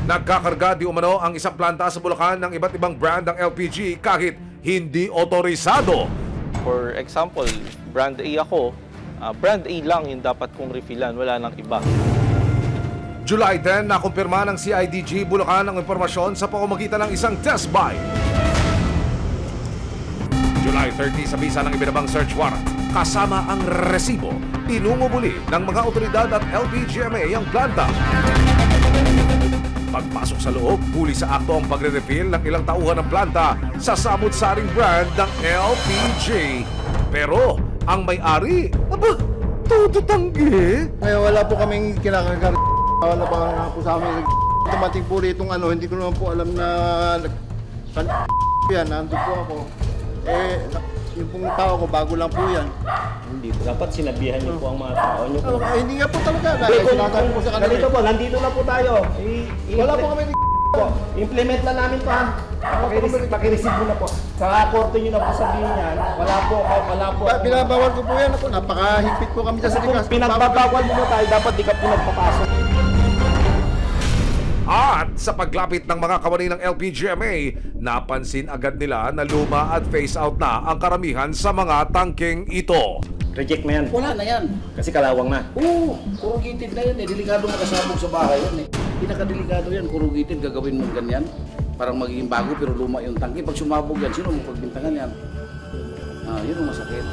Nagkakarga di umano ang isang planta sa Bulacan ng iba't ibang brand ng LPG kahit hindi otorisado. For example, brand A ako, brand A lang yung dapat kong refillan, wala nang iba. July 10, nakumpirma ng CIDG Bulacan ang impormasyon sa pamamagitan ng isang test buy. July 30, sa bisa ng ibinabang search warrant, kasama ang resibo, pinungubuli ng mga otoridad at LPGMA ang planta. Pagpasok sa loob, huli sa akto ang pagre-refill ng ilang tauhan ng planta sa samut-saring brand ng LPG. Pero ang may-ari, todo tanggi. Ngayon wala po kaming kinakagar. Wala pa nga po sa amin. Dumating po rito hindi ko naman po alam na yan, nandun po ako. Yung pong tao ko, bago lang po yan. Hindi, dapat sinabihan niyo po ang mga tao niyo po. Hindi nga po talaga. Dahil sinasabi po sa kanila. Ganito po, nandito na po tayo. Wala po kami po. Implement na namin po. Pakireceive mo na po. Sa korte niyo na po sabihin yan. Wala po. Binabawal ko po yan. Napakahigpit po kami sa likas. Pinagbabawal mo tayo, dapat di ka po nagpapasok. At sa paglapit ng mga kawani ng LPGMA, napansin agad nila na luma at phase out na ang karamihan sa mga tangking ito. Reject na yan. Wala na yan. Kasi kalawang na. Oo, corrugated na yan eh. Delikado makasabog sa bahay yan eh. Pinakadelikado yan, corrugated, gagawin mo ganyan. Parang magiging bago pero luma yung tangke. Pag sumabog yan, sino mo pagbintangan yan? Yun ang masakit.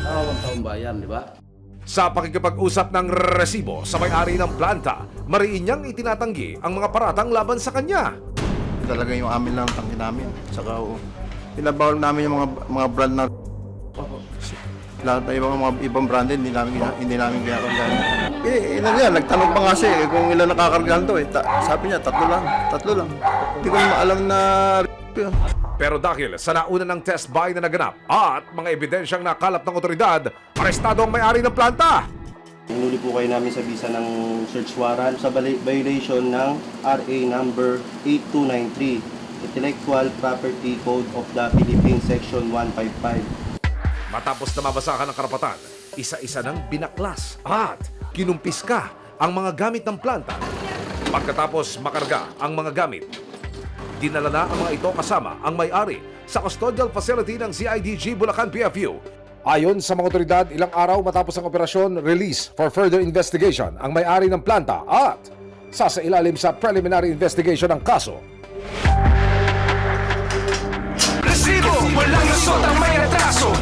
Taon bayan, di ba? Sa pakikipag-usap ng resibo sa may-ari ng planta, mariin niyang itinatanggi ang mga paratang laban sa kanya. Talaga yung amin lang tangki namin. Saka pinabawal namin yung mga brand na lahat na ibang brand hindi namin kinakargahan. Nagtanong pa nga siya kung ilan nakakargahan to sabi niya tatlo lang. Hindi ko naman alam na yun. Pero dahil sa nauna ng test buy na naganap at mga ebidensyang nakalap ng otoridad, arestado ang may-ari ng planta. Hinuli po kayo namin sa bisa ng search warrant sa violation ng RA number 8293, Intellectual Property Code of the Philippines, Section 155. Matapos na mabasahan ng karapatan, isa-isa ng binaklas at kinumpiska ang mga gamit ng planta. Pagkatapos makarga ang mga gamit, dinala na ang mga ito kasama ang may-ari sa custodial facility ng CIDG Bulacan PFU. Ayon sa mga otoridad, ilang araw matapos ang operasyon, release for further investigation ang may-ari ng planta at sasailalim sa preliminary investigation ng kaso. Resibo, walang lusot ang may atraso.